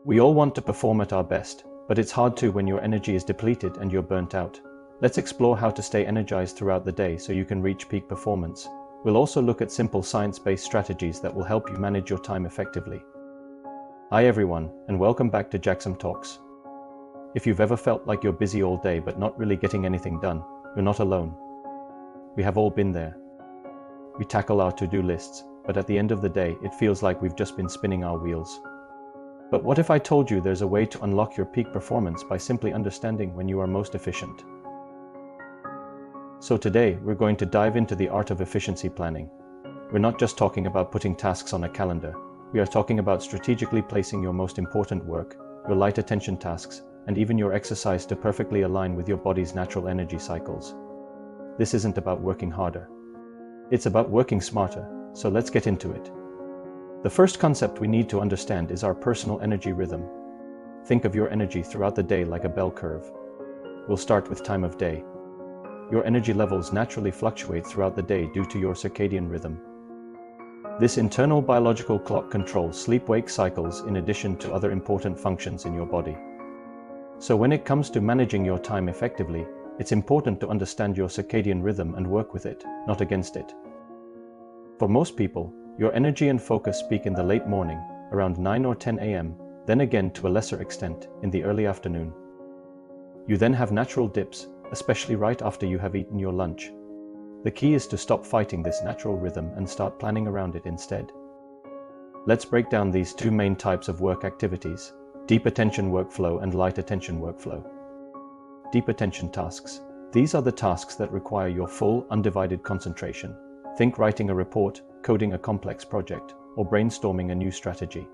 We all want to perform at our best, but it's hard to when your energy is depleted and you're burnt out. Let's explore how to stay energized throughout the day so you can reach peak performance. We'll also look at simple science-based strategies that will help you manage your time effectively. Hi everyone, and welcome back to Jackson Talks. If you've ever felt like you're busy all day but not really getting anything done, you're not alone. We have all been there. We tackle our to-do lists, but at the end of the day, it feels like we've just been spinning our wheels. But what if I told you there's a way to unlock your peak performance by simply understanding when you are most efficient? So today, we're going to dive into the art of efficiency planning. We're not just talking about putting tasks on a calendar. We are talking about strategically placing your most important work, your light attention tasks, and even your exercise to perfectly align with your body's natural energy cycles. This isn't about working harder. It's about working smarter, so let's get into it. The first concept we need to understand is our personal energy rhythm. Think of your energy throughout the day like a bell curve. We'll start with time of day. Your energy levels naturally fluctuate throughout the day due to your circadian rhythm. This internal biological clock controls sleep-wake cycles in addition to other important functions in your body. So when it comes to managing your time effectively, it's important to understand your circadian rhythm and work with it, not against it. For most people, your energy and focus peak in the late morning, around 9 or 10 a.m., then again to a lesser extent in the early afternoon. You then have natural dips, especially right after you have eaten your lunch. The key is to stop fighting this natural rhythm and start planning around it instead. Let's break down these two main types of work activities: deep attention workflow and light attention workflow. Deep attention tasks. These are the tasks that require your full, undivided concentration. Think writing a report, coding a complex project, or brainstorming a new strategy.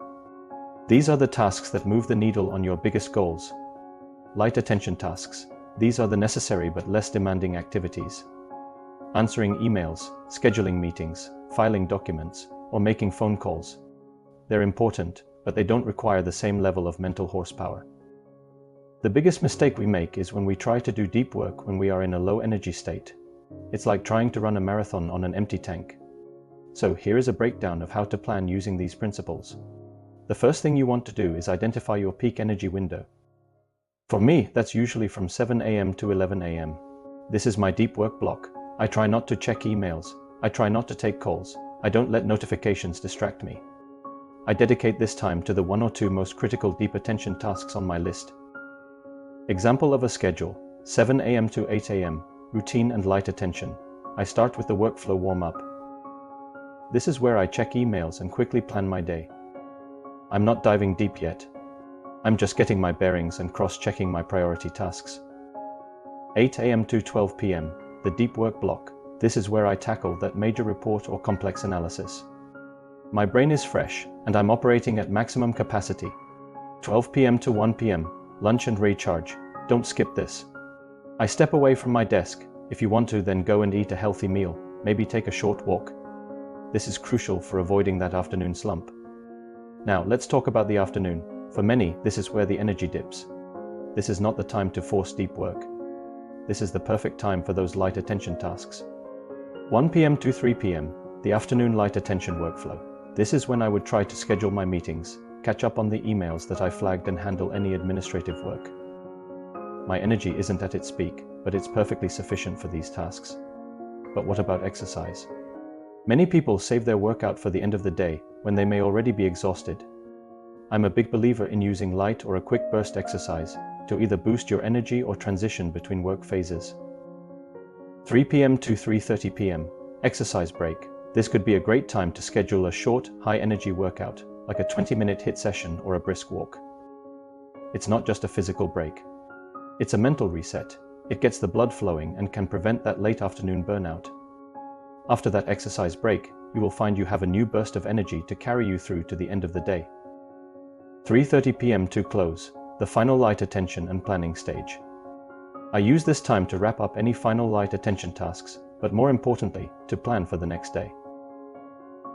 These are the tasks that move the needle on your biggest goals. Light attention tasks. These are the necessary but less demanding activities. Answering emails, scheduling meetings, filing documents, or making phone calls. They're important, but they don't require the same level of mental horsepower. The biggest mistake we make is when we try to do deep work when we are in a low energy state. It's like trying to run a marathon on an empty tank. So here is a breakdown of how to plan using these principles. The first thing you want to do is identify your peak energy window. For me, that's usually from 7 a.m. to 11 a.m. This is my deep work block. I try not to check emails. I try not to take calls. I don't let notifications distract me. I dedicate this time to the 1 or 2 most critical deep attention tasks on my list. Example of a schedule: 7 a.m. to 8 a.m., routine and light attention. I start with the workflow warm-up. This is where I check emails and quickly plan my day. I'm not diving deep yet. I'm just getting my bearings and cross-checking my priority tasks. 8 a.m. to 12 p.m., the deep work block. This is where I tackle that major report or complex analysis. My brain is fresh, and I'm operating at maximum capacity. 12 p.m. to 1 p.m., lunch and recharge. Don't skip this. I step away from my desk. If you want to, then go and eat a healthy meal, maybe take a short walk. This is crucial for avoiding that afternoon slump. Now, let's talk about the afternoon. For many, this is where the energy dips. This is not the time to force deep work. This is the perfect time for those light attention tasks. 1 p.m. to 3 p.m., the afternoon light attention workflow. This is when I would try to schedule my meetings, catch up on the emails that I flagged, and handle any administrative work. My energy isn't at its peak, but it's perfectly sufficient for these tasks. But what about exercise? Many people save their workout for the end of the day, when they may already be exhausted. I'm a big believer in using light or a quick burst exercise to either boost your energy or transition between work phases. 3 p.m. to 3:30 p.m., exercise break. This could be a great time to schedule a short, high-energy workout, like a 20-minute HIIT session or a brisk walk. It's not just a physical break. It's a mental reset. It gets the blood flowing and can prevent that late afternoon burnout. After that exercise break, you will find you have a new burst of energy to carry you through to the end of the day. 3:30 p.m. to close, the final light attention and planning stage. I use this time to wrap up any final light attention tasks, but more importantly, to plan for the next day.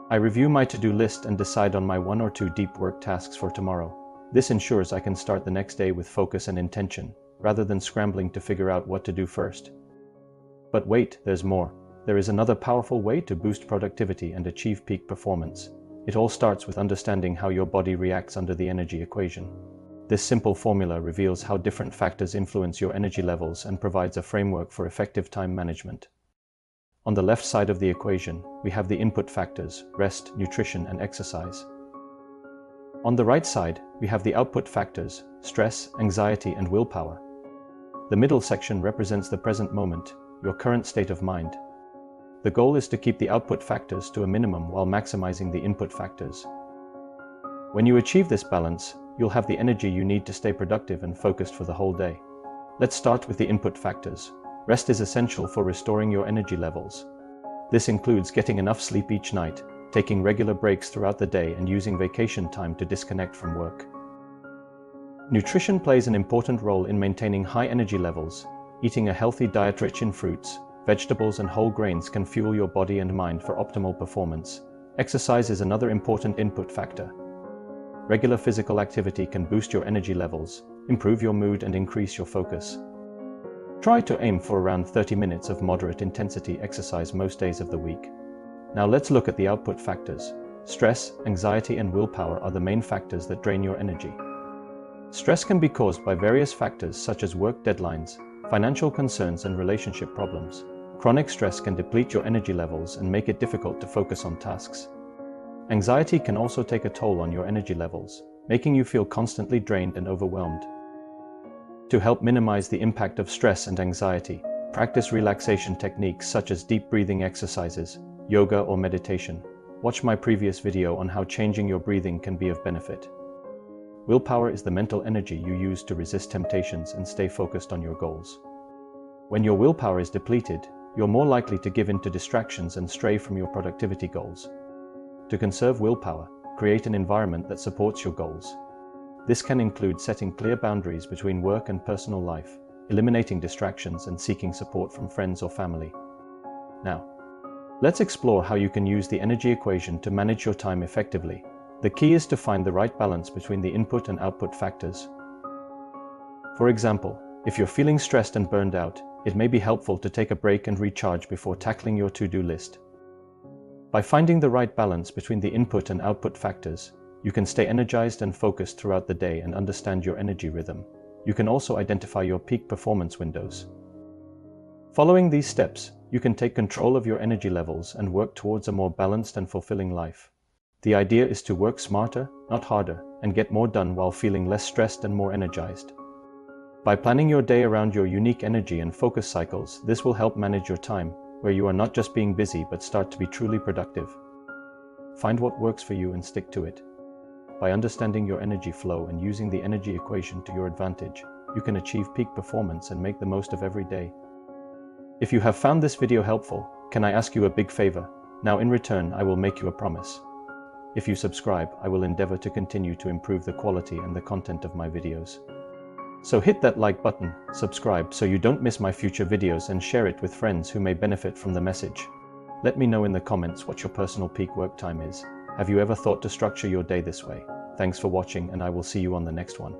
I review my to-do list and decide on my 1 or 2 deep work tasks for tomorrow. This ensures I can start the next day with focus and intention, rather than scrambling to figure out what to do first. But wait, there's more. There is another powerful way to boost productivity and achieve peak performance. It all starts with understanding how your body reacts under the energy equation. This simple formula reveals how different factors influence your energy levels and provides a framework for effective time management. On the left side of the equation, we have the input factors: rest, nutrition, and exercise. On the right side, we have the output factors: stress, anxiety, and willpower. The middle section represents the present moment, your current state of mind. The goal is to keep the output factors to a minimum while maximizing the input factors. When you achieve this balance, you'll have the energy you need to stay productive and focused for the whole day. Let's start with the input factors. Rest is essential for restoring your energy levels. This includes getting enough sleep each night, taking regular breaks throughout the day, and using vacation time to disconnect from work. Nutrition plays an important role in maintaining high energy levels. Eating a healthy diet rich in fruits, vegetables, and whole grains can fuel your body and mind for optimal performance. Exercise is another important input factor. Regular physical activity can boost your energy levels, improve your mood, and increase your focus. Try to aim for around 30 minutes of moderate intensity exercise most days of the week. Now let's look at the output factors. Stress, anxiety, and willpower are the main factors that drain your energy. Stress can be caused by various factors such as work deadlines, financial concerns, and relationship problems. Chronic stress can deplete your energy levels and make it difficult to focus on tasks. Anxiety can also take a toll on your energy levels, making you feel constantly drained and overwhelmed. To help minimize the impact of stress and anxiety, practice relaxation techniques such as deep breathing exercises, yoga, or meditation. Watch my previous video on how changing your breathing can be of benefit. Willpower is the mental energy you use to resist temptations and stay focused on your goals. When your willpower is depleted, you're more likely to give in to distractions and stray from your productivity goals. To conserve willpower, create an environment that supports your goals. This can include setting clear boundaries between work and personal life, eliminating distractions, and seeking support from friends or family. Now, let's explore how you can use the energy equation to manage your time effectively. The key is to find the right balance between the input and output factors. For example, if you're feeling stressed and burned out, it may be helpful to take a break and recharge before tackling your to-do list. By finding the right balance between the input and output factors, you can stay energized and focused throughout the day and understand your energy rhythm. You can also identify your peak performance windows. Following these steps, you can take control of your energy levels and work towards a more balanced and fulfilling life. The idea is to work smarter, not harder, and get more done while feeling less stressed and more energized. By planning your day around your unique energy and focus cycles, this will help manage your time, where you are not just being busy but start to be truly productive. Find what works for you and stick to it. By understanding your energy flow and using the energy equation to your advantage, you can achieve peak performance and make the most of every day. If you have found this video helpful, can I ask you a big favor? Now in return, I will make you a promise. If you subscribe, I will endeavor to continue to improve the quality and the content of my videos. So hit that like button, subscribe so you don't miss my future videos, and share it with friends who may benefit from the message. Let me know in the comments what your personal peak work time is. Have you ever thought to structure your day this way? Thanks for watching, and I will see you on the next one.